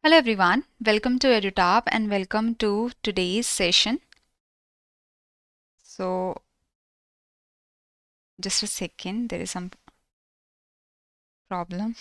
Hello everyone, welcome to EduTap and welcome to today's session. So, just a second, there is some problem.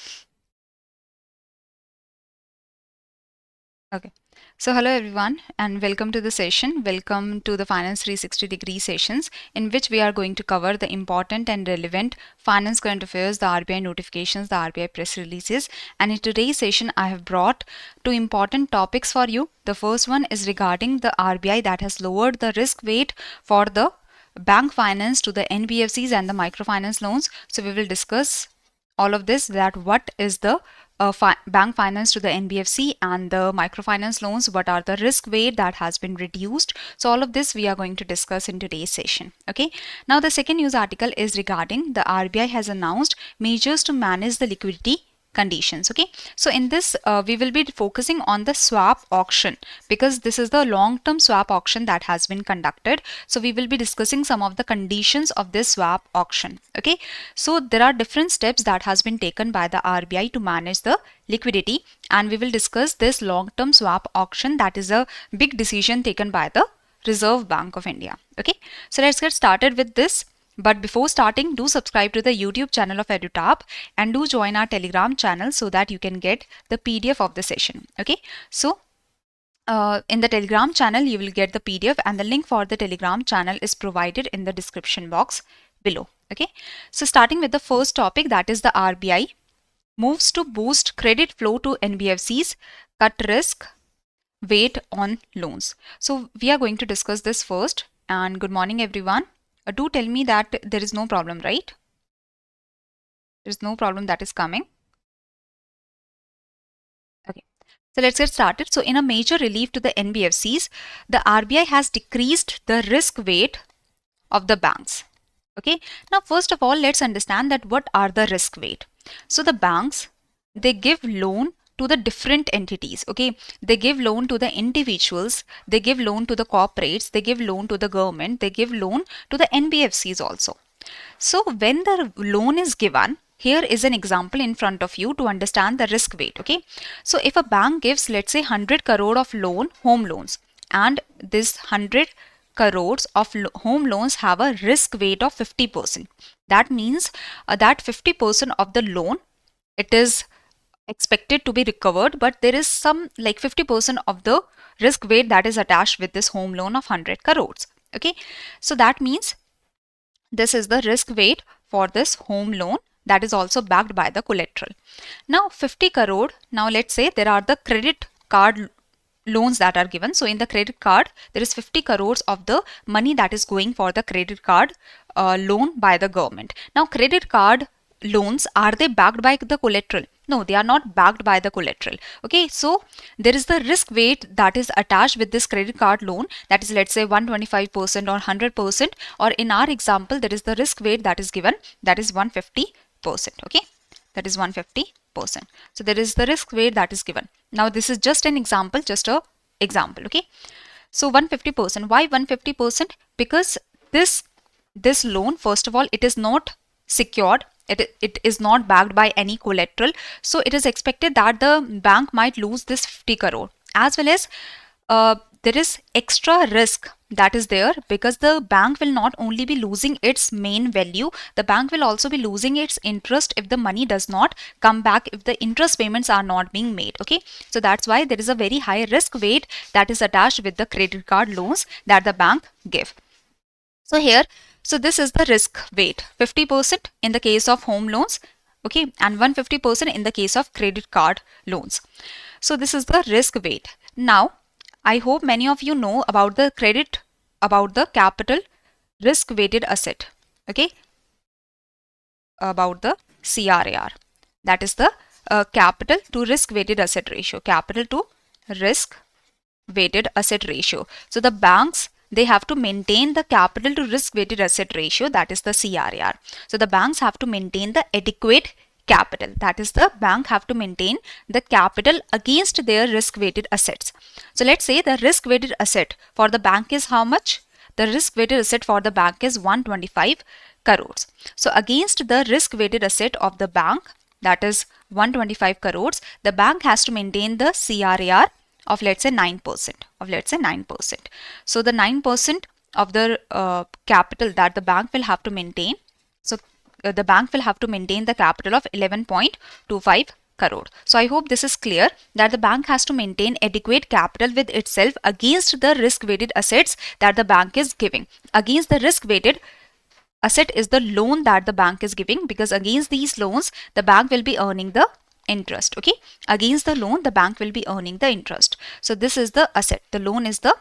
Okay, so hello everyone and welcome to the session. Welcome to the Finance 360-degree sessions in which we are going to cover the important and relevant finance current affairs, the RBI notifications, the RBI press releases. And in today's session, I have brought two important topics for you. The first one is regarding the RBI that has lowered the risk weight for the bank finance to the NBFCs and the microfinance loans. So we will discuss all of this, that what is the bank finance to the NBFC and the microfinance loans, what are the risk weight that has been reduced. So all of this we are going to discuss in today's session. Okay, now the second news article is regarding the RBI has announced measures to manage the liquidity conditions. Okay, so in this we will be focusing on the swap auction because this is the long-term swap auction that has been conducted. So we will be discussing some of the conditions of this swap auction. Okay, so there are different steps that has been taken by the RBI to manage the liquidity, and we will discuss this long-term swap auction. That is a big decision taken by the Reserve Bank of India. Okay, so let's get started with this. But before starting, do subscribe to the YouTube channel of EduTap and do join our Telegram channel so that you can get the PDF of the session. Okay, so in the Telegram channel, you will get the PDF and the link for the Telegram channel is provided in the description box below. Okay, so starting with the first topic, that is the RBI moves to boost credit flow to NBFCs, cut risk weight on loans. So we are going to discuss this first. And good morning, everyone. Do tell me that there is no problem, right? There is no problem that is coming. Okay, so let's get started. So in a major relief to the NBFCs, the RBI has decreased the risk weight of the banks. Okay, now first of all, let's understand that what are the risk weight. So the banks, they give loan to the different entities. Okay, they give loan to the individuals, they give loan to the corporates, they give loan to the government, they give loan to the NBFCs also. So when the loan is given, here is an example in front of you to understand the risk weight. Okay, so if a bank gives, let's say 100 crore of loan, home loans, and this 100 crores of home loans have a risk weight of 50%. That means that 50% of the loan, it is expected to be recovered, but there is some like 50% of the risk weight that is attached with this home loan of 100 crores. Okay, so that means this is the risk weight for this home loan that is also backed by the collateral. Now 50 crore, now let's say there are the credit card loans that are given. So in the credit card, there is 50 crores of the money that is going for the credit card loan by the government. Now credit card loans, are they backed by the collateral? No, they are not backed by the collateral. Okay, so there is the risk weight that is attached with this credit card loan, that is, let's say 125% or 100%, or in our example there is the risk weight that is given, that is 150%. Okay, that is 150%. So there is the risk weight that is given. Now this is just an example, just a example. Okay, so 150%. Why 150%? Because this loan, first of all, it is not secured, it is not backed by any collateral, so it is expected that the bank might lose this 50 crore, as well as there is extra risk that is there, because the bank will not only be losing its main value, the bank will also be losing its interest if the money does not come back, if the interest payments are not being made. Okay, so that's why there is a very high risk weight that is attached with the credit card loans that the bank give. So here, so this is the risk weight, 50% in the case of home loans, okay, and 150% in the case of credit card loans. So this is the risk weight. Now, I hope many of you know about the capital risk weighted asset, okay, about the CRAR, that is the capital to risk weighted asset ratio, capital to risk weighted asset ratio. So the banks, they have to maintain the capital to risk weighted asset ratio, that is the CRAR. So the banks have to maintain the adequate capital, that is the bank have to maintain the capital against their risk weighted assets. So let's say the risk weighted asset for the bank is how much? The risk weighted asset for the bank is 125 crores. So against the risk weighted asset of the bank, that is 125 crores, the bank has to maintain the CRAR of let's say 9%. So the 9% of the capital that the bank will have to maintain. So the bank will have to maintain the capital of 11.25 crore. So I hope this is clear that the bank has to maintain adequate capital with itself against the risk weighted assets that the bank is giving. Against the risk weighted asset is the loan that the bank is giving, because against these loans the bank will be earning the interest. Okay, against the loan the bank will be earning the interest. So this is the asset. The loan is the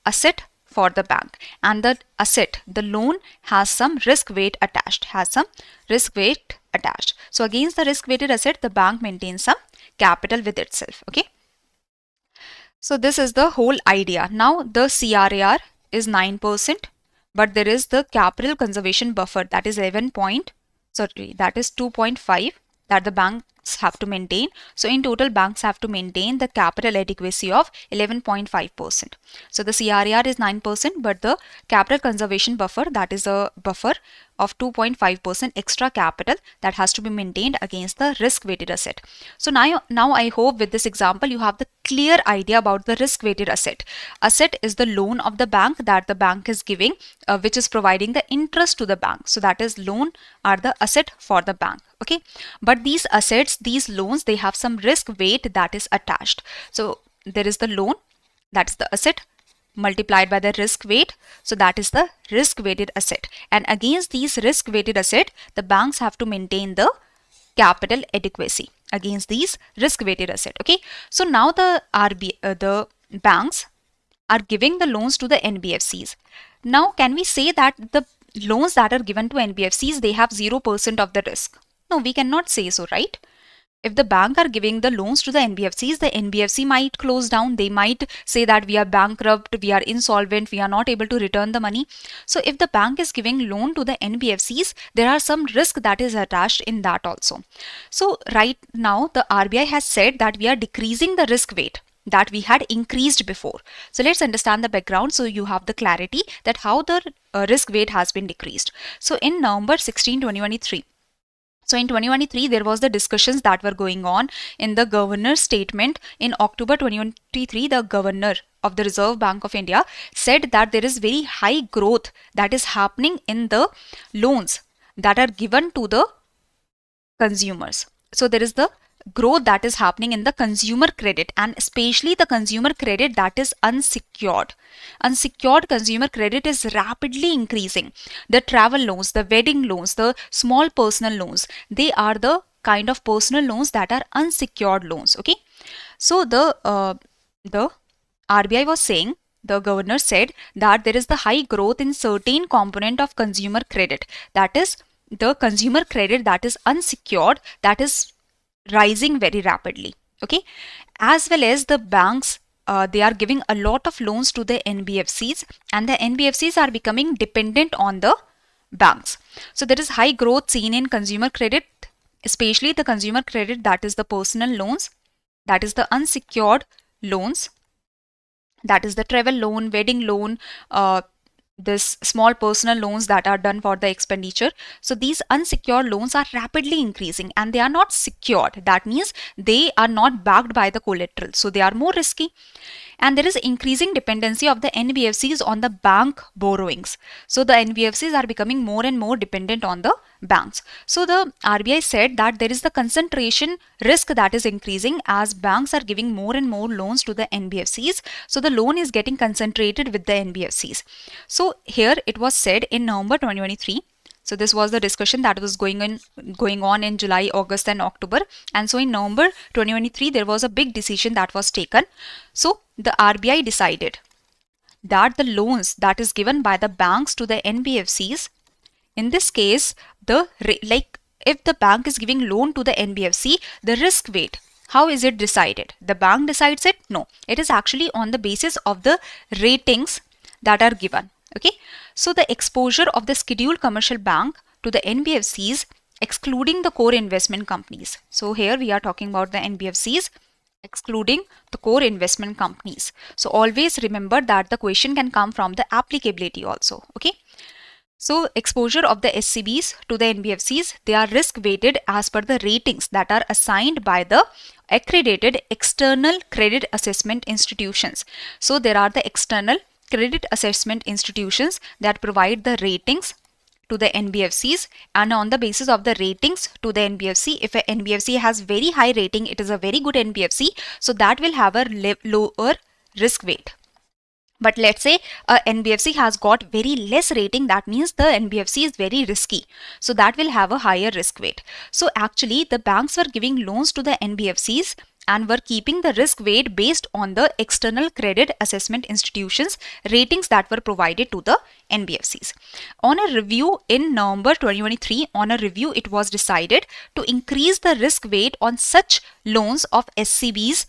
asset for the bank, and the asset, the loan, has some risk weight attached, So against the risk weighted asset the bank maintains some capital with itself. Okay, so this is the whole idea. Now the CRAR is 9%, but there is the capital conservation buffer, that is 2.5 that the banks have to maintain. So in total banks have to maintain the capital adequacy of 11.5%. So the CRAR is 9%, but the capital conservation buffer, that is a buffer of 2.5% extra capital that has to be maintained against the risk weighted asset. So now I hope with this example you have the clear idea about the risk weighted asset. Asset is the loan of the bank that the bank is giving, which is providing the interest to the bank. So that is loan are the asset for the bank. Okay, but these assets, these loans, they have some risk weight that is attached. So there is the loan, that's the asset, multiplied by the risk weight, so that is the risk weighted asset, and against these risk weighted asset the banks have to maintain the capital adequacy against these risk weighted asset. Okay, so now the the banks are giving the loans to the NBFCs. Now can we say that the loans that are given to NBFCs, they have 0% of the risk? No, we cannot say so, right? If the bank are giving the loans to the NBFCs, the NBFC might close down. They might say that we are bankrupt, we are insolvent, we are not able to return the money. So if the bank is giving loan to the NBFCs, there are some risk that is attached in that also. So right now the RBI has said that we are decreasing the risk weight that we had increased before. So let's understand the background so you have the clarity that how the risk weight has been decreased. So in November 16, 2023, so in 2023, there was the discussions that were going on in the governor's statement. In October 2023, the governor of the Reserve Bank of India said that there is very high growth that is happening in the loans that are given to the consumers. So there is the growth that is happening in the consumer credit, and especially the consumer credit that is unsecured. Unsecured consumer credit is rapidly increasing. The travel loans, the wedding loans, the small personal loans, they are the kind of personal loans that are unsecured loans. Okay, so the RBI was saying, the governor said that there is the high growth in certain component of consumer credit, that is the consumer credit that is unsecured, that is rising very rapidly. Okay, as well as the banks, they are giving a lot of loans to the NBFCs, and the NBFCs are becoming dependent on the banks. So there is high growth seen in consumer credit, especially the consumer credit that is the personal loans, that is the unsecured loans, that is the travel loan, wedding loan, this small personal loans that are done for the expenditure. So these unsecured loans are rapidly increasing and they are not secured. That means they are not backed by the collateral. So they are more risky. And there is increasing dependency of the NBFCs on the bank borrowings. So the NBFCs are becoming more and more dependent on the banks. So the RBI said that there is the concentration risk that is increasing as banks are giving more and more loans to the NBFCs. So the loan is getting concentrated with the NBFCs. So here it was said in November 2023. So this was the discussion that was going on in July, August and October. And so in November 2023, there was a big decision that was taken. So the RBI decided that the loans that is given by the banks to the NBFCs, in this case, if the bank is giving loan to the NBFC, the risk weight, how is it decided? The bank decides it? No, it is actually on the basis of the ratings that are given. Okay, so the exposure of the scheduled commercial bank to the NBFCs, excluding the core investment companies. So here we are talking about the NBFCs excluding the core investment companies. So always remember that the question can come from the applicability also. Okay, So exposure of the SCBs to the NBFCs, they are risk weighted as per the ratings that are assigned by the accredited external credit assessment institutions. So there are the external credit assessment institutions that provide the ratings to the NBFCs, and on the basis of the ratings to the NBFC, if a NBFC has very high rating, it is a very good NBFC, so that will have a lower risk weight. But let's say a NBFC has got very less rating, that means the NBFC is very risky. So that will have a higher risk weight. So actually the banks were giving loans to the NBFCs and were keeping the risk weight based on the external credit assessment institutions ratings that were provided to the NBFCs. On a review in November 2023, it was decided to increase the risk weight on such loans of SCBs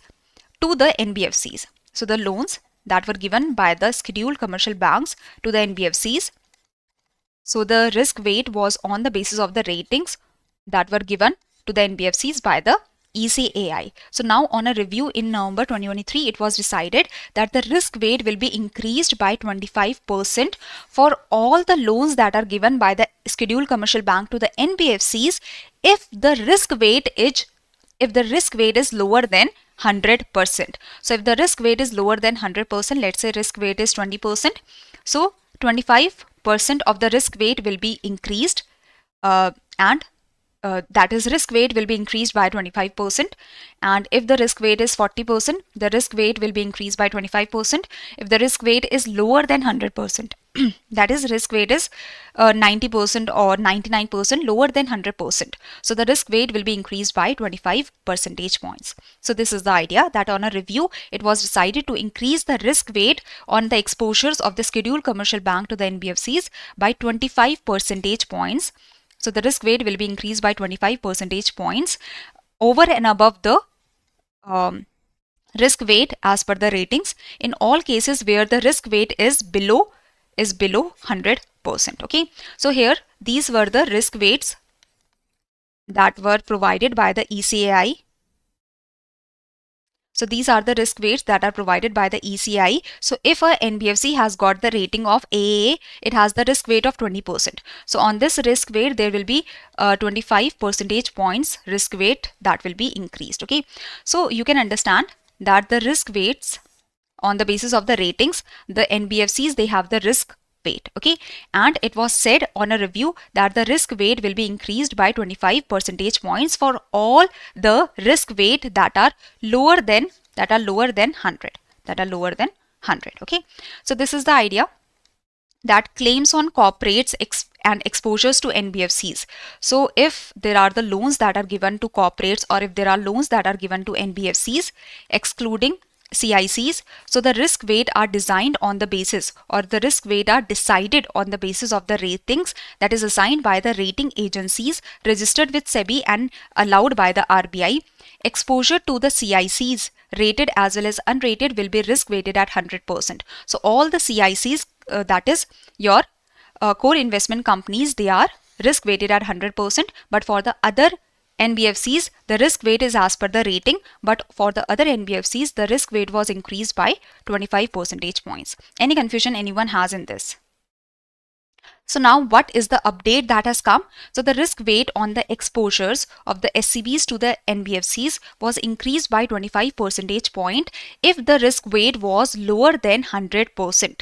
to the NBFCs. So the loans that were given by the scheduled commercial banks to the NBFCs. So the risk weight was on the basis of the ratings that were given to the NBFCs by the ECAI. So now on a review in November 2023, it was decided that the risk weight will be increased by 25% for all the loans that are given by the scheduled commercial bank to the NBFCs if the risk weight is lower than 100%. So if the risk weight is lower than 100%, let's say risk weight is 20%, so 25% of the risk weight will be increased, that is risk weight will be increased by 25%. And if the risk weight is 40%, the risk weight will be increased by 25%. If the risk weight is lower than 100%, that is risk weight is 90% or 99%, lower than 100%. So the risk weight will be increased by 25 percentage points. So this is the idea, that on a review, it was decided to increase the risk weight on the exposures of the scheduled commercial bank to the NBFCs by 25 percentage points. So the risk weight will be increased by 25 percentage points over and above the risk weight as per the ratings in all cases where the risk weight is below 100%. Okay, so here these were the risk weights that were provided by the ECAI. So these are the risk weights that are provided by the ECAI. So if a NBFC has got the rating of AAA, it has the risk weight of 20%. So on this risk weight, there will be 25 percentage points risk weight that will be increased. Okay, so you can understand that the risk weights on the basis of the ratings, the NBFCs, they have the risk weight. Okay, and it was said on a review that the risk weight will be increased by 25 percentage points for all the risk weight that are lower than 100. Okay, so this is the idea, that claims on corporates and exposures to NBFCs. So if there are the loans that are given to corporates, or if there are loans that are given to NBFCs excluding CICs, so the risk weight are designed on the basis, or the risk weight are decided on the basis of the ratings that is assigned by the rating agencies registered with SEBI and allowed by the RBI. Exposure to the CICs, rated as well as unrated, will be risk weighted at 100%. So all the CICs, that is your core investment companies, they are risk weighted at 100%, but for the other NBFCs, the risk weight is as per the rating, but for the other NBFCs, the risk weight was increased by 25 percentage points. Any confusion anyone has in this? So now what is the update that has come? So the risk weight on the exposures of the SCBs to the NBFCs was increased by 25 percentage point if the risk weight was lower than 100%.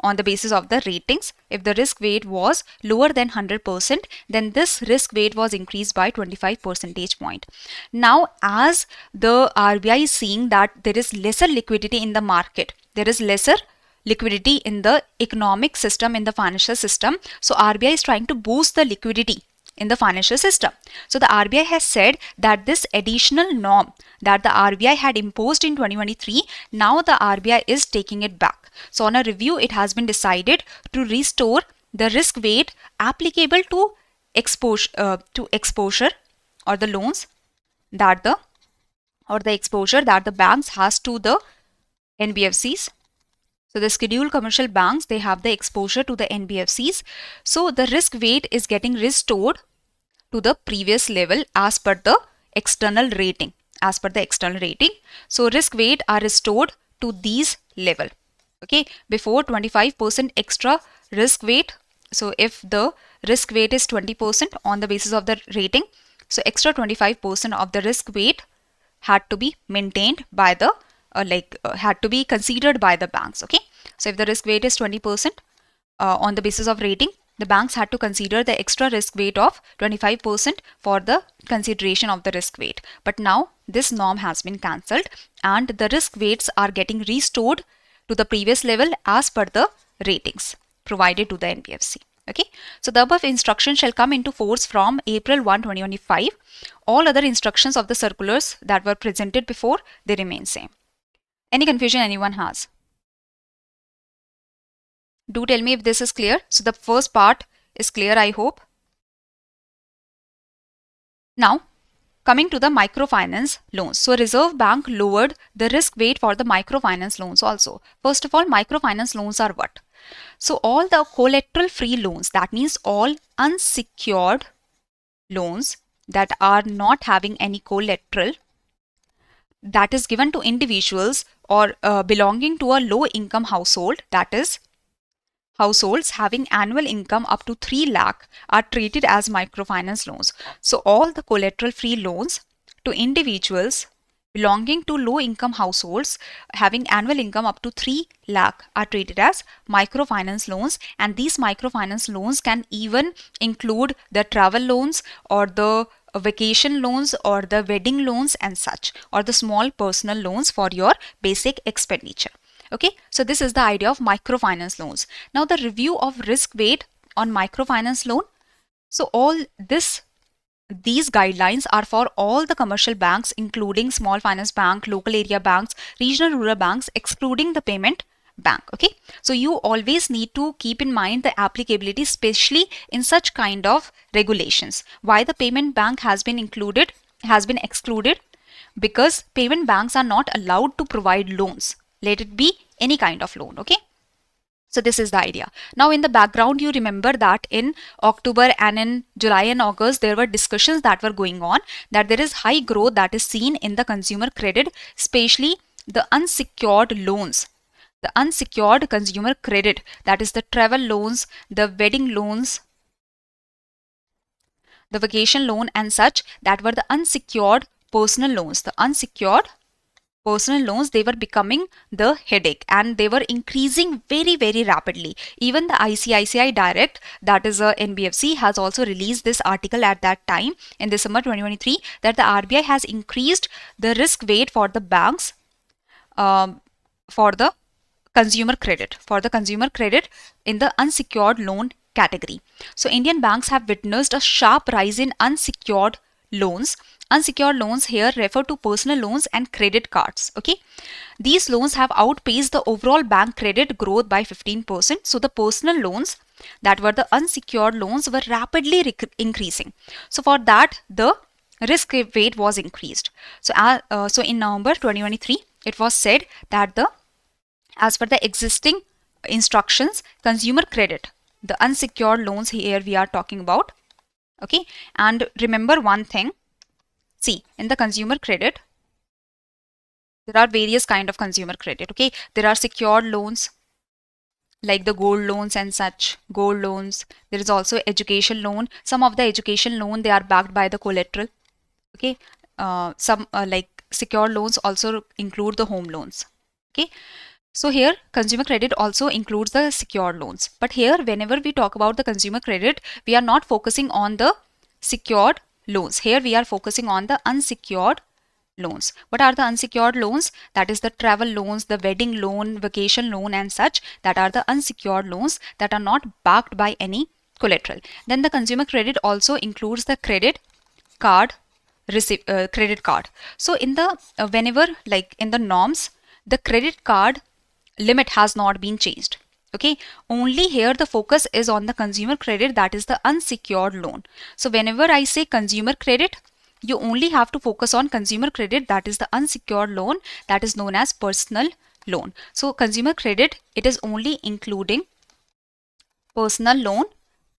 On the basis of the ratings, if the risk weight was lower than 100%, then this risk weight was increased by 25 percentage point. Now, as the RBI is seeing that there is lesser liquidity in the market, there is lesser liquidity in the economic system, in the financial system, so RBI is trying to boost the liquidity in the financial system. So the RBI has said that this additional norm that the RBI had imposed in 2023, now the RBI is taking it back. So on a review, it has been decided to restore the risk weight applicable to exposure or the loans that the exposure that the banks has to the NBFCs. So the scheduled commercial banks, they have the exposure to the NBFCs. So the risk weight is getting restored to the previous level as per the external rating. So risk weight are restored to these level. Okay, before 25% extra risk weight So if the risk weight is 20% on the basis of the rating, so extra 25% of the risk weight had to be maintained by the had to be considered by the banks. Okay, so if the risk weight is 20% on the basis of rating, the banks had to consider the extra risk weight of 25% for the consideration of the risk weight. But now this norm has been cancelled and the risk weights are getting restored to the previous level as per the ratings provided to the NBFC. Okay, so the above instruction shall come into force from April 1, 2025. All other instructions of the circulars that were presented before, they remain same. Any confusion anyone has? Do tell me if this is clear. So the first part is clear, I hope. Now, coming to the microfinance loans. So Reserve Bank lowered the risk weight for the microfinance loans also. First of all, microfinance loans are what? So all the collateral free loans, that means all unsecured loans that are not having any collateral, that is given to individuals or belonging to a low income household, that is households having annual income up to 3 lakh are treated as microfinance loans. So all the collateral free loans to individuals belonging to low income households having annual income up to 3 lakh are treated as microfinance loans, and these microfinance loans can even include the travel loans or the vacation loans or the wedding loans and such, or the small personal loans for your basic expenditure. Okay, so this is the idea of microfinance loans. Now the review of risk weight on microfinance loan. So all these guidelines are for all the commercial banks, including small finance bank, local area banks, regional rural banks, excluding the payment bank. Okay, so you always need to keep in mind the applicability, especially in such kind of regulations. Why the payment bank has been excluded? Because payment banks are not allowed to provide loans. Let it be any kind of loan. Okay, so this is the idea. Now in the background, you remember that in October and in July and August, there were discussions that were going on that there is high growth that is seen in the consumer credit, especially the unsecured loans. The unsecured consumer credit, that is the travel loans, the wedding loans, the vacation loan and such, that were the unsecured personal loans. The unsecured personal loans, they were becoming the headache and they were increasing very, very rapidly. Even the ICICI Direct, that is a NBFC, has also released this article at that time in December 2023 that the RBI has increased the risk weight for the banks for the consumer credit in the unsecured loan category. So Indian banks have witnessed a sharp rise in unsecured loans. Unsecured loans here refer to personal loans and credit cards. Okay, these loans have outpaced the overall bank credit growth by 15%. So the personal loans, that were the unsecured loans, were rapidly increasing. So for that, the risk weight was increased. So in November 2023, it was said that as per the existing instructions, consumer credit, the unsecured loans here we are talking about. Okay, and remember one thing. See, in the consumer credit, there are various kind of consumer credit. Okay, there are secured loans like the gold loans and such, gold loans. There is also education loan. Some of the education loan, they are backed by the collateral. Okay, some like secured loans also include the home loans. Okay, so here consumer credit also includes the secured loans. But here, whenever we talk about the consumer credit, we are not focusing on the secured loans. Here we are focusing on the unsecured loans. What are the unsecured loans? That is the travel loans, the wedding loan, vacation loan and such, that are the unsecured loans that are not backed by any collateral. Then the consumer credit also includes the credit card, credit card. So in the whenever like in the norms, the credit card limit has not been changed. Okay, only here the focus is on the consumer credit, that is the unsecured loan. So whenever I say consumer credit, you only have to focus on consumer credit, that is the unsecured loan, that is known as personal loan. So consumer credit, it is only including personal loan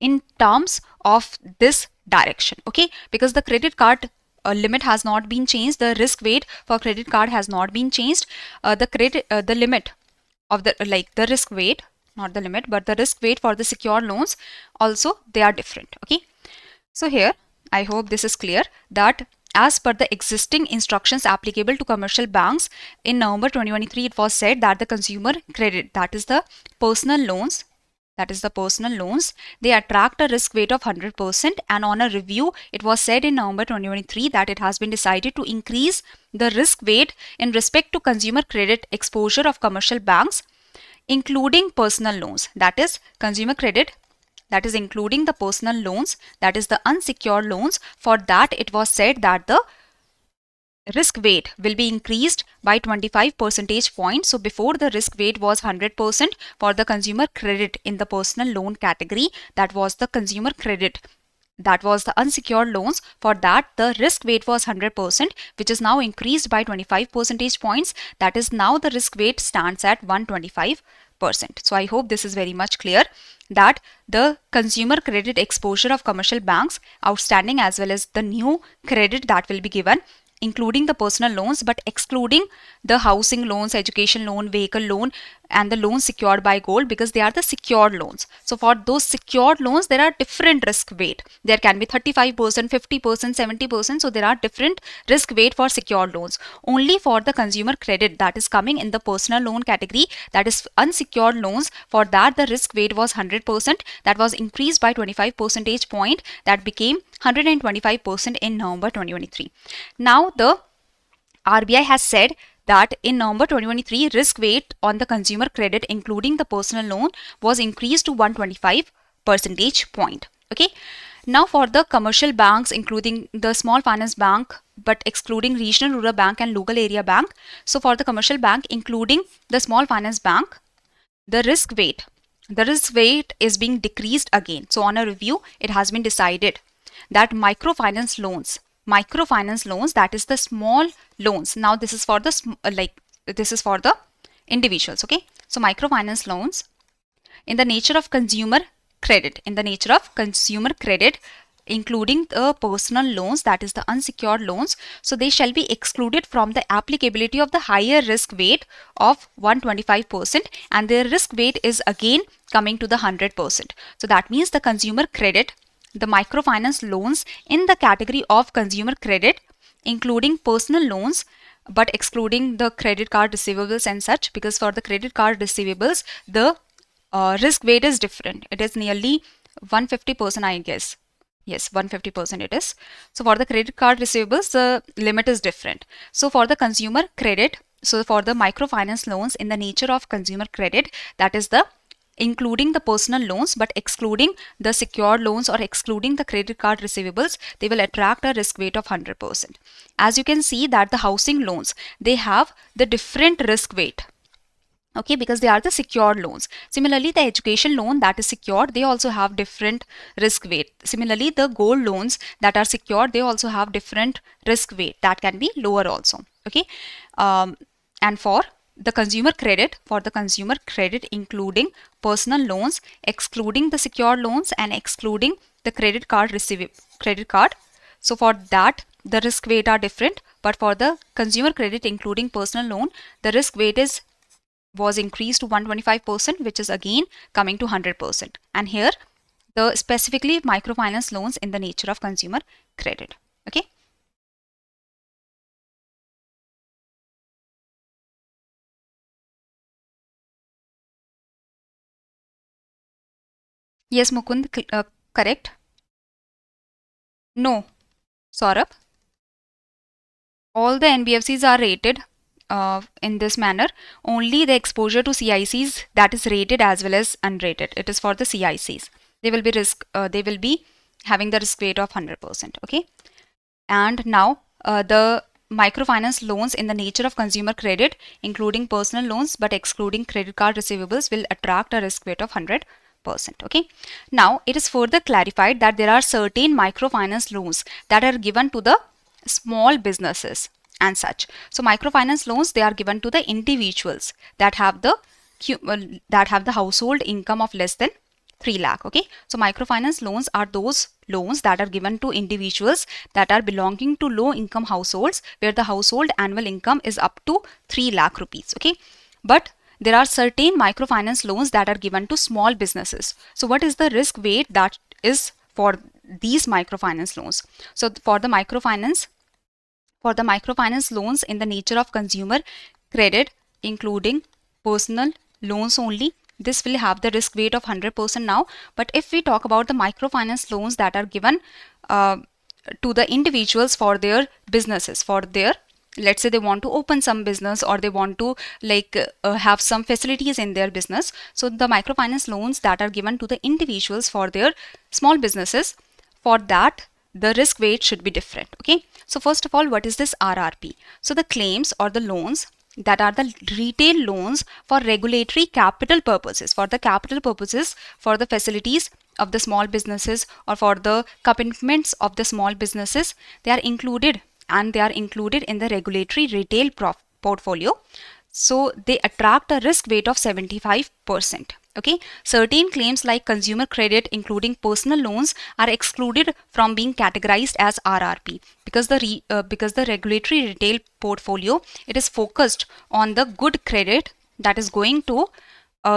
in terms of this direction. Okay, because the credit card limit has not been changed, the risk weight for credit card has not been changed. The limit of the risk weight not the limit, but the risk weight for the secured loans also they are different. Okay, so here I hope this is clear that as per the existing instructions applicable to commercial banks in November 2023, it was said that the consumer credit, that is the personal loans, they attract a risk weight of 100%, and on a review it was said in November 2023 that it has been decided to increase the risk weight in respect to consumer credit exposure of commercial banks, including personal loans, that is consumer credit, that is including the personal loans, that is the unsecured loans. For that it was said that the risk weight will be increased by 25 percentage points. So before, the risk weight was 100% for the consumer credit in the personal loan category, that was the consumer credit, that was the unsecured loans. For that the risk weight was 100%, which is now increased by 25 percentage points, that is now the risk weight stands at 125%. So I hope this is very much clear that the consumer credit exposure of commercial banks outstanding as well as the new credit that will be given, including the personal loans but excluding the housing loans, education loan, vehicle loan and the loans secured by gold, because they are the secured loans. So for those secured loans there are different risk weight. There can be 35%, 50%, 70%. So there are different risk weight for secured loans. Only for the consumer credit that is coming in the personal loan category, that is unsecured loans, for that the risk weight was 100%, that was increased by 25 percentage point, that became 125% in November 2023. Now the RBI has said that in November 2023, risk weight on the consumer credit including the personal loan was increased to 125 percentage point. Okay. Now for the commercial banks including the small finance bank but excluding regional rural bank and local area bank. So for the commercial bank including the small finance bank, the risk weight is being decreased again. So on a review it has been decided that microfinance loans, that is the small loans. Now this is for the this is for the individuals. Okay, so microfinance loans in the nature of consumer credit, including the personal loans, that is the unsecured loans, so they shall be excluded from the applicability of the higher risk weight of 125%, and their risk weight is again coming to the 100%. So that means the consumer credit, the microfinance loans in the category of consumer credit including personal loans but excluding the credit card receivables and such, because for the credit card receivables the risk weight is different. It is nearly 150%, I guess. Yes, 150% it is. So for the credit card receivables the limit is different. So for the consumer credit, so for the microfinance loans in the nature of consumer credit, that is the including the personal loans but excluding the secured loans or excluding the credit card receivables, they will attract a risk weight of 100%. As you can see that the housing loans, they have the different risk weight. Okay, because they are the secured loans. Similarly, the education loan that is secured, they also have different risk weight. Similarly, the gold loans that are secured, they also have different risk weight, that can be lower also. Okay, and for the consumer credit, including personal loans, excluding the secured loans and excluding the credit card. So for that the risk weight are different, but for the consumer credit including personal loan, the risk weight was increased to 125%, which is again coming to 100%. And here the specifically microfinance loans in the nature of consumer credit. Okay. Yes, Mukund, correct. No, Saurabh. All the NBFCs are rated in this manner. Only the exposure to CICs that is rated as well as unrated. It is for the CICs. They will be having the risk weight of 100%. Okay. And now the microfinance loans in the nature of consumer credit, including personal loans but excluding credit card receivables, will attract a risk weight of 100%. Okay. Now it is further clarified that there are certain microfinance loans that are given to the small businesses and such. So microfinance loans, they are given to the individuals that have the household income of less than 3 lakh. Okay. So microfinance loans are those loans that are given to individuals that are belonging to low income households where the household annual income is up to 3 lakh rupees. Okay. But there are certain microfinance loans that are given to small businesses. So what is the risk weight that is for these microfinance loans? So for the microfinance loans in the nature of consumer credit, including personal loans only, this will have the risk weight of 100% now. But if we talk about the microfinance loans that are given to the individuals for their businesses, for their, let's say they want to open some business, or they want to have some facilities in their business. So the microfinance loans that are given to the individuals for their small businesses, for that the risk weight should be different. Okay, so first of all, what is this RRP? So the claims or the loans that are the retail loans for regulatory capital purposes, for the capital purposes, for the facilities of the small businesses, or for the commitments of the small businesses, they are included, and they are included in the regulatory retail portfolio. So they attract a risk weight of 75%. Okay, certain claims like consumer credit, including personal loans, are excluded from being categorized as RRP, because the regulatory retail portfolio, it is focused on the good credit that is going to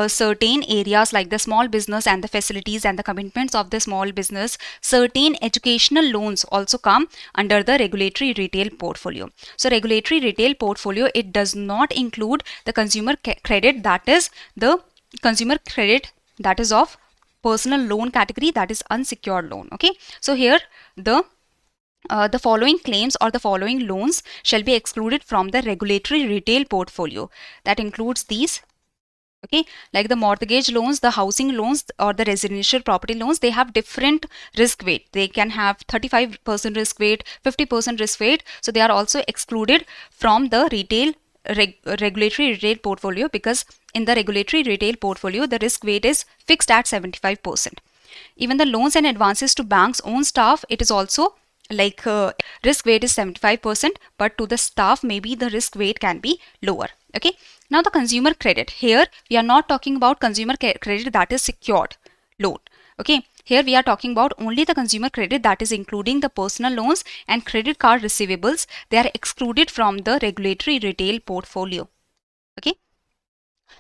certain areas like the small business and the facilities and the commitments of the small business. Certain educational loans also come under the regulatory retail portfolio. So regulatory retail portfolio, it does not include the consumer credit, that is the consumer credit that is of personal loan category, that is unsecured loan. Okay, so here the following claims or the following loans shall be excluded from the regulatory retail portfolio. That includes these. Okay, like the mortgage loans, the housing loans, or the residential property loans, they have different risk weight. They can have 35% risk weight, 50% risk weight. So they are also excluded from the regulatory retail portfolio, because in the regulatory retail portfolio, the risk weight is fixed at 75%. Even the loans and advances to banks' own staff, it is also risk weight is 75%, but to the staff maybe the risk weight can be lower. Okay, now the consumer credit, here we are not talking about consumer credit that is secured loan. Okay, here we are talking about only the consumer credit that is including the personal loans and credit card receivables. They are excluded from the regulatory retail portfolio. Okay,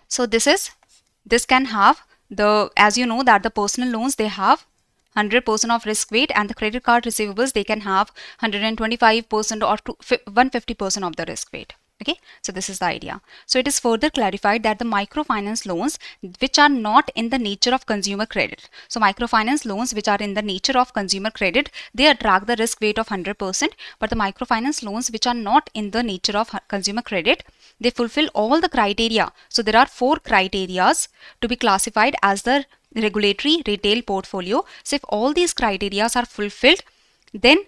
so this can have the, as you know that the personal loans, they have 100% of risk weight, and the credit card receivables, they can have 125% or 150% of the risk weight. Okay, so this is the idea. So it is further clarified that the microfinance loans which are not in the nature of consumer credit, so microfinance loans which are in the nature of consumer credit, they attract the risk weight of 100%, but the microfinance loans which are not in the nature of consumer credit, they fulfill all the criteria. So there are 4 criterias to be classified as the regulatory retail portfolio. So if all these criteria are fulfilled, then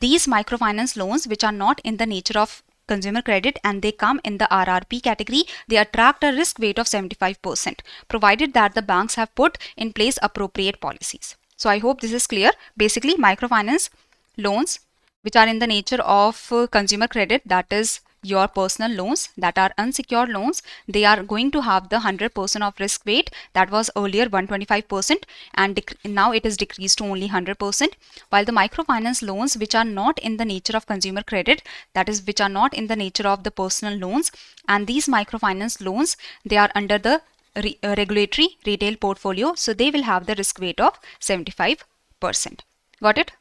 these microfinance loans which are not in the nature of consumer credit and they come in the RRP category, they attract a risk weight of 75%, provided that the banks have put in place appropriate policies. So I hope this is clear. Basically, microfinance loans which are in the nature of consumer credit, that is your personal loans that are unsecured loans, they are going to have the 100% of risk weight. That was earlier 125%, and now it is decreased to only 100%. While the microfinance loans which are not in the nature of consumer credit, that is which are not in the nature of the personal loans, and these microfinance loans, they are under the regulatory retail portfolio, so they will have the risk weight of 75%. Got it?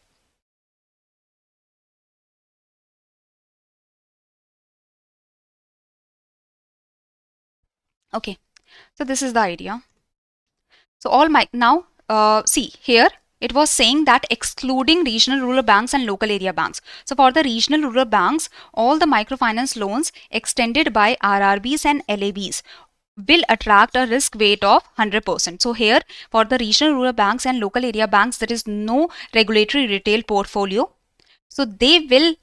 Okay, so this is the idea. So all now see here, it was saying that excluding regional rural banks and local area banks. So for the regional rural banks, all the microfinance loans extended by RRBs and LABs will attract a risk weight of 100%. So here for the regional rural banks and local area banks, there is no regulatory retail portfolio. So they will,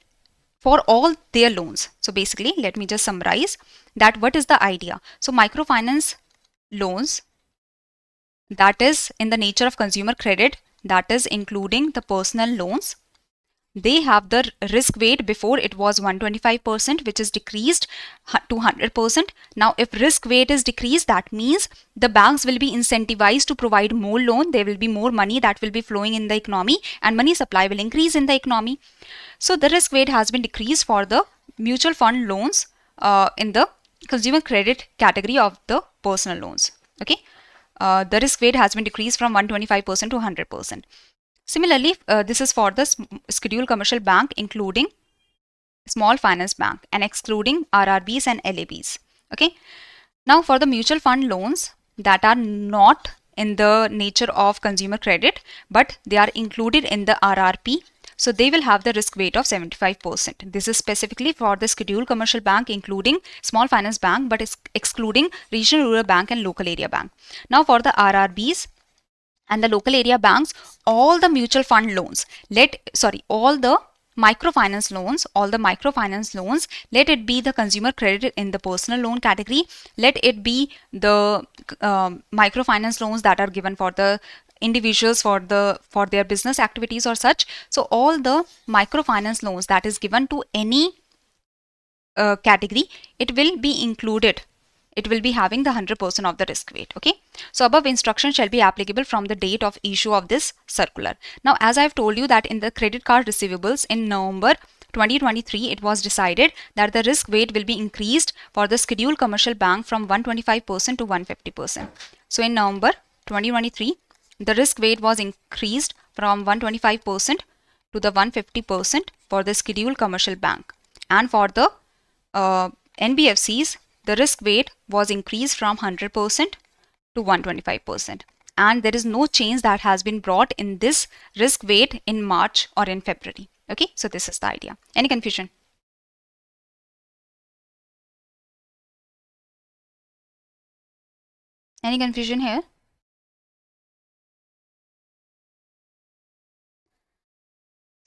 for all their loans. So basically, let me just summarize that what is the idea. So microfinance loans that is in the nature of consumer credit, that is including the personal loans, they have the risk weight, before it was 125%, which is decreased to 100%. Now if risk weight is decreased, that means the banks will be incentivized to provide more loan. There will be more money that will be flowing in the economy, and money supply will increase in the economy. So the risk weight has been decreased for the mutual fund loans in the consumer credit category of the personal loans. Okay, the risk weight has been decreased from 125% to 100%. Similarly, this is for the scheduled commercial bank, including small finance bank and excluding RRBs and LABs. Okay. Now for the mutual fund loans that are not in the nature of consumer credit, but they are included in the RRP. So they will have the risk weight of 75%. This is specifically for the scheduled commercial bank, including small finance bank, but excluding regional rural bank and local area bank. Now for the RRBs and the local area banks, all the mutual fund loans, all the microfinance loans, let it be the consumer credit in the personal loan category, let it be the microfinance loans that are given for the individuals for their business activities or such. So all the microfinance loans that is given to any category, it will be included. It will be having the 100% of the risk weight. Okay. So above instruction shall be applicable from the date of issue of this circular. Now, as I've told you that in the credit card receivables in November 2023, it was decided that the risk weight will be increased for the scheduled commercial bank from 125% to 150%. So in November 2023, the risk weight was increased from 125% to the 150% for the scheduled commercial bank. And for the NBFCs, the risk weight was increased from 100% to 125%. And there is no change that has been brought in this risk weight in March or in February. Okay, so this is the idea. Any confusion? Any confusion here?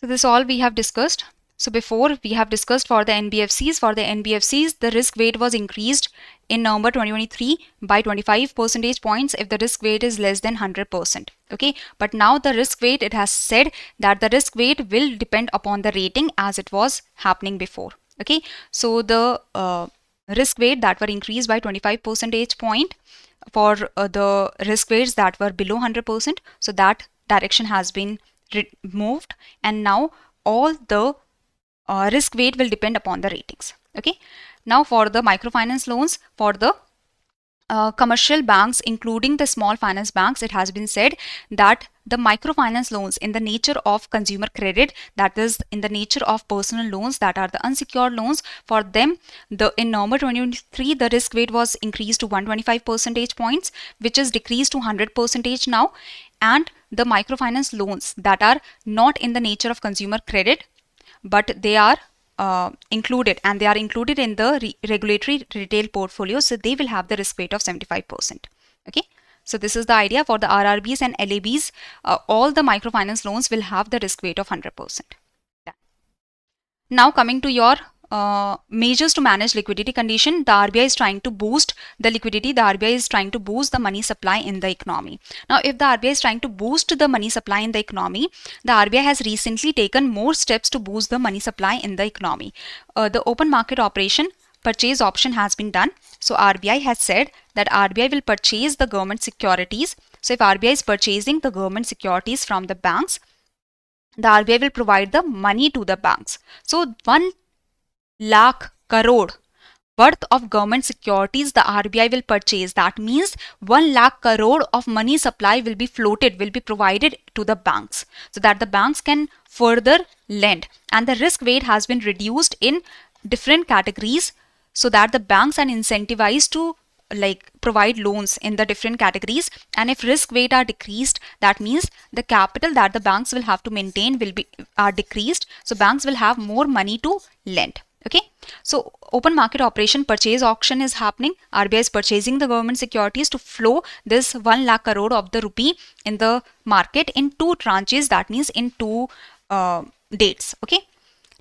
So this all we have discussed. So before we have discussed for the NBFCs, the risk weight was increased in November 2023 by 25 percentage points if the risk weight is less than 100%. Okay, but now the risk weight, it has said that the risk weight will depend upon the rating as it was happening before. Okay, so the risk weight that were increased by 25 percentage point for the risk weights that were below 100%, so that direction has been removed, and now all the risk weight will depend upon the ratings. Okay. Now for the microfinance loans, for the commercial banks, including the small finance banks, it has been said that the microfinance loans in the nature of consumer credit, that is in the nature of personal loans, that are the unsecured loans, for them, in November 2023, the risk weight was increased to 125 percentage points, which is decreased to 100% now. And the microfinance loans that are not in the nature of consumer credit, but they are included, and they are included in the regulatory retail portfolio, so they will have the risk weight of 75%. Okay, so this is the idea. For the RRBs and LABs, all the microfinance loans will have the risk weight of 100%. Now coming to your measures to manage liquidity condition, the RBI is trying to boost the liquidity. The RBI is trying to boost the money supply in the economy. Now, if the RBI is trying to boost the money supply in the economy, the RBI has recently taken more steps to boost the money supply in the economy. The open market operation purchase option has been done. So RBI has said that RBI will purchase the government securities. So if RBI is purchasing the government securities from the banks, the RBI will provide the money to the banks. So 1 lakh crore worth of government securities the RBI will purchase. That means 1 lakh crore of money supply will be floated, will be provided to the banks, so that the banks can further lend. And the risk weight has been reduced in different categories, so that the banks are incentivized to provide loans in the different categories. And if risk weight are decreased, that means the capital that the banks will have to maintain will be decreased, so banks will have more money to lend. Okay, so open market operation purchase auction is happening. RBI is purchasing the government securities to flow this 1 lakh crore of the rupee in the market in 2 tranches, that means in 2 dates. Okay,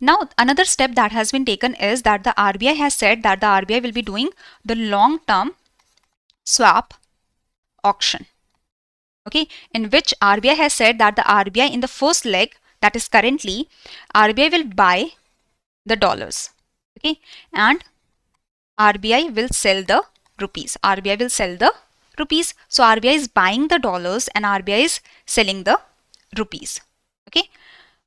now another step that has been taken is that the RBI has said that the RBI will be doing the long term swap auction. Okay, in which RBI has said that the RBI in the first leg, that is currently, RBI will buy the dollars. Okay, and RBI will sell the rupees. RBI will sell the rupees. So RBI is buying the dollars and RBI is selling the rupees. Okay,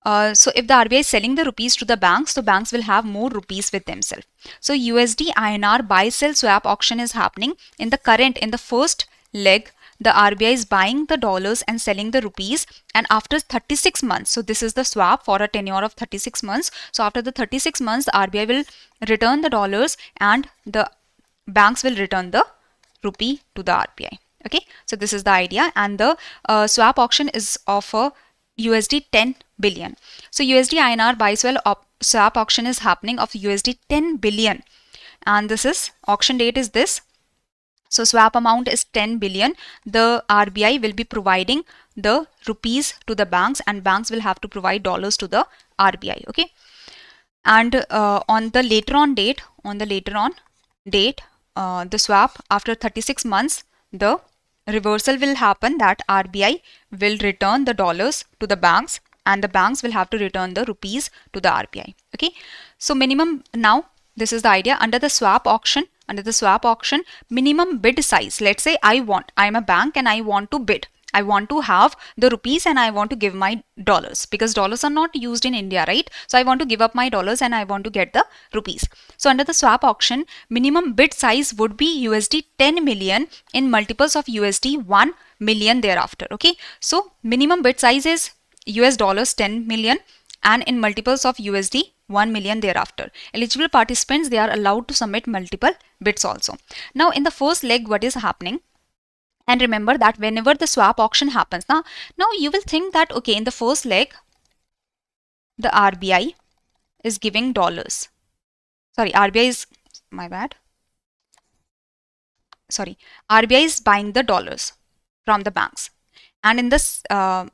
So if the RBI is selling the rupees to the banks, so banks will have more rupees with themselves. So USD INR buy sell swap auction is happening in the first leg. The RBI is buying the dollars and selling the rupees, and after 36 months, so this is the swap for a tenure of 36 months. So after the 36 months, the RBI will return the dollars and the banks will return the rupee to the RBI. Okay, so this is the idea, and the swap auction is of a USD 10 billion. So USD INR buy sell swap auction is happening of USD 10 billion, and this is auction date is this. So swap amount is 10 billion. The RBI will be providing the rupees to the banks, and banks will have to provide dollars to the RBI. Okay, and on the later on date, the swap after 36 months, the reversal will happen, that RBI will return the dollars to the banks and the banks will have to return the rupees to the RBI. Okay, so minimum, now this is the idea under the swap auction. Under the swap auction, minimum bid size, let's say I'm a bank and I want to bid. I want to have the rupees and I want to give my dollars, because dollars are not used in India, right? So I want to give up my dollars and I want to get the rupees. So under the swap auction, minimum bid size would be USD 10 million in multiples of USD 1 million thereafter. Okay, so minimum bid size is US dollars 10 million and in multiples of USD 1 million thereafter. Eligible participants, they are allowed to submit multiple bids also. Now in the first leg, what is happening? And remember that whenever the swap auction happens, now you will think that, okay, in the first leg, the RBI is giving dollars. Sorry, RBI is, my bad. Sorry, RBI is buying the dollars from the banks. And in this, and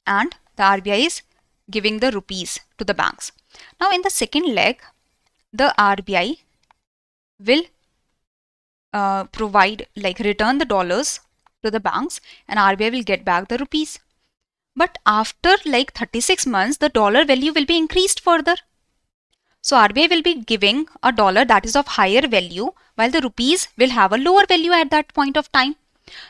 the RBI is giving the rupees to the banks. Now in the second leg, the RBI will return the dollars to the banks and RBI will get back the rupees. But after like 36 months, the dollar value will be increased further. So RBI will be giving a dollar that is of higher value, while the rupees will have a lower value at that point of time.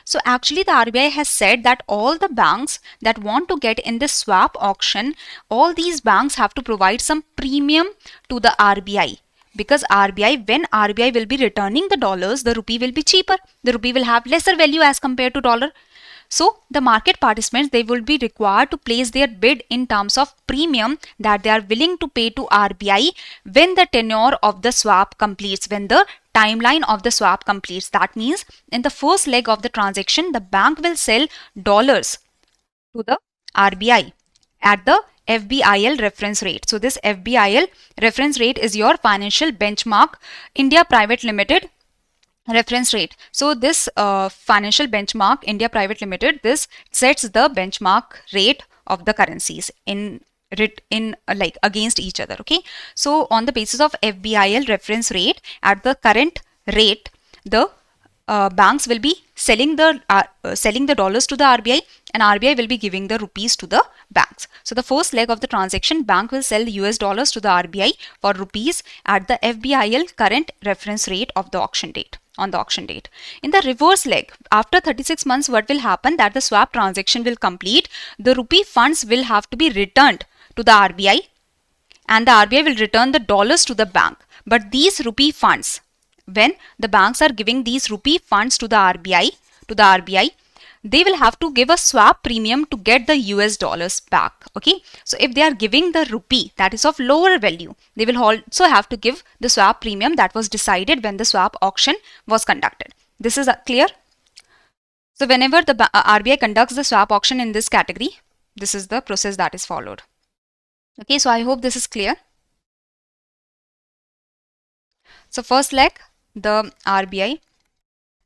So actually the RBI has said that all the banks that want to get in this swap auction, all these banks have to provide some premium to the RBI. Because when RBI will be returning the dollars, the rupee will be cheaper. The rupee will have lesser value as compared to dollar. So the market participants, they will be required to place their bid in terms of premium that they are willing to pay to RBI when the tenure of the swap completes, when the timeline of the swap completes. That means in the first leg of the transaction, the bank will sell dollars to the RBI at the FBIL reference rate. So this FBIL reference rate is your financial benchmark India Private Limited reference rate. So this financial benchmark India Private Limited, this sets the benchmark rate of the currencies in against each other. Okay, so on the basis of FBIL reference rate, at the current rate, the banks will be selling the dollars to the RBI and RBI will be giving the rupees to the banks. So the first leg of the transaction, bank will sell US dollars to the RBI for rupees at the FBIL current reference rate of the auction date. On the auction date. In the reverse leg, after 36 months, what will happen? That the swap transaction will complete. The rupee funds will have to be returned to the RBI and the RBI will return the dollars to the bank. But these rupee funds, when the banks are giving these rupee funds to the RBI, they will have to give a swap premium to get the US dollars back. Okay, so if they are giving the rupee that is of lower value, they will also have to give the swap premium that was decided when the swap auction was conducted. This is clear? So whenever the RBI conducts the swap auction in this category, this is the process that is followed. Okay, so I hope this is clear. So first leg, the RBI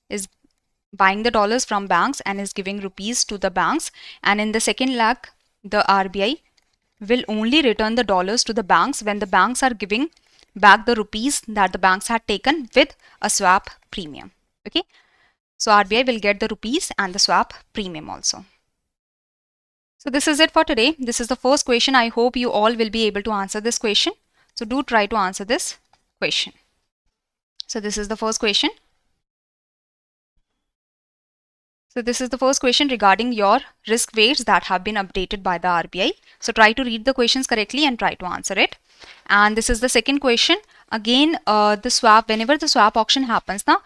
is buying the dollars from banks and is giving rupees to the banks, and in the second leg, the RBI will only return the dollars to the banks when the banks are giving back the rupees that the banks had taken with a swap premium. Okay, so RBI will get the rupees and the swap premium also. So this is it for today. This is the first question. I hope you all will be able to answer this question. So do try to answer this question. So this is the first question. So this is the first question regarding your risk weights that have been updated by the RBI. So try to read the questions correctly and try to answer it. And this is the second question. Again, the swap, whenever the swap auction happens now,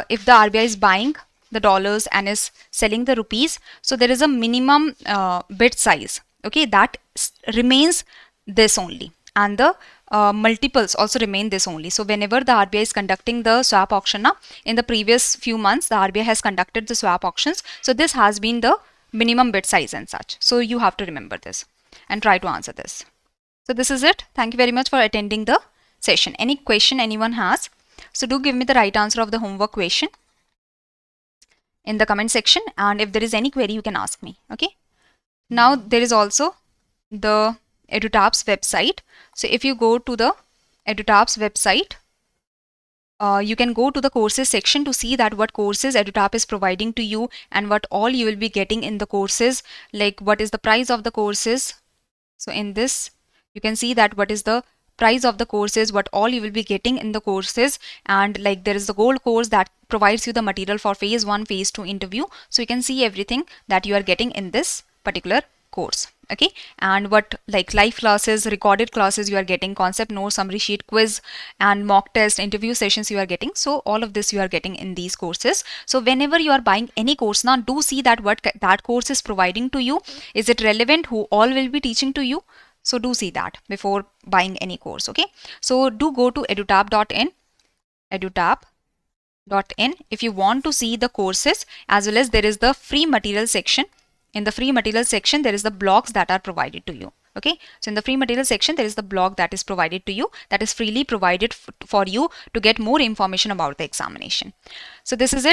if the RBI is buying the dollars and is selling the rupees, so there is a minimum bid size. Okay, that remains this only, and the multiples also remain this only. So whenever the RBI is conducting the swap auction now, in the previous few months the RBI has conducted the swap auctions, so this has been the minimum bid size and such. So you have to remember this and try to answer this. So this is it. Thank you very much for attending the session. Any question anyone has, so do give me the right answer of the homework question in the comment section, and if there is any query you can ask me. Okay, now there is also the EduTap's website. So if you go to the EduTap's website, you can go to the courses section to see that what courses EduTap is providing to you and what all you will be getting in the courses, like what is the price of the courses. So in this you can see that what is the price of the courses, what all you will be getting in the courses, and like there is the gold course that provides you the material for phase 1, phase 2 interview. So you can see everything that you are getting in this particular course. Okay, and what like live classes, recorded classes you are getting, concept notes, summary sheet, quiz and mock test, interview sessions you are getting. So all of this you are getting in these courses. So whenever you are buying any course now, do see that what that course is providing to you, is it relevant, who all will be teaching to you. So do see that before buying any course. Okay, so do go to edutap.in, edutap.in if you want to see the courses, as well as there is the free material section. In the free material section there is the blogs that are provided to you. Okay, so in the free material section there is the blog that is provided to you, that is freely provided for you to get more information about the examination. So this is it.